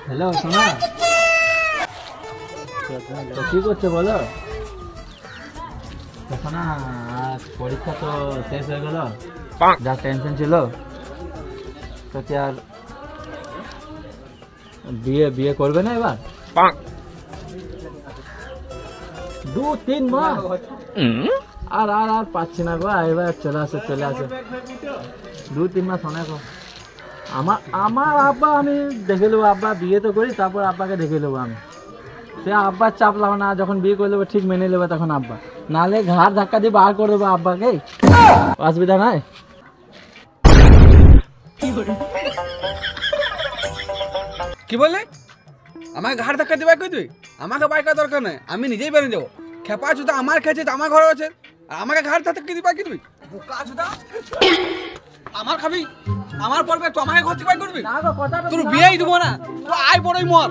Hello সোনা, তো কি করছো বলো? সোনা পরীক্ষা তো শেষ হয়ে গেল, যা টেনশন ছিল তো কি আর বিয়ে বিয়ে করবে না এবার? 2-3 মাস আর আর আর পাচ্ছি না গো, এবার চলে আসে 2-3 মাস অনেক। আমার আমার আব্বা আমি দেখে নেবো, আব্বা বিয়ে তো করি তারপর আব্বাকে দেখে নেবো আমি। সে আব্বার চাপ লাও না, যখন বিয়ে করে নেবো ঠিক মেনে নেবে তখন আব্বা, নাহলে ঘাড় ধাক্কা দিয়ে বার করে দেবো আব্বাকে, অসুবিধা নাই। কি বললে? আমাকে ঘাড় ধাক্কা দিয়ে বাই করে দিবি? আমাকে বাই করার দরকার নাই, আমি নিজেই বেরিয়ে যাবো। খেপা চুদা আমার খেয়েছে, আমার ঘরে আছে, আর আমাকে ঘাড় ধাক্কা দিয়ে বাই করে দিবি? বোকা চুদা, আমার খাবি, আমার পড়বে, তো আমাকে ঘর থেকে বাই করবি? তোর বিয়েই দেবো না, তুই আয় বড়ই মর।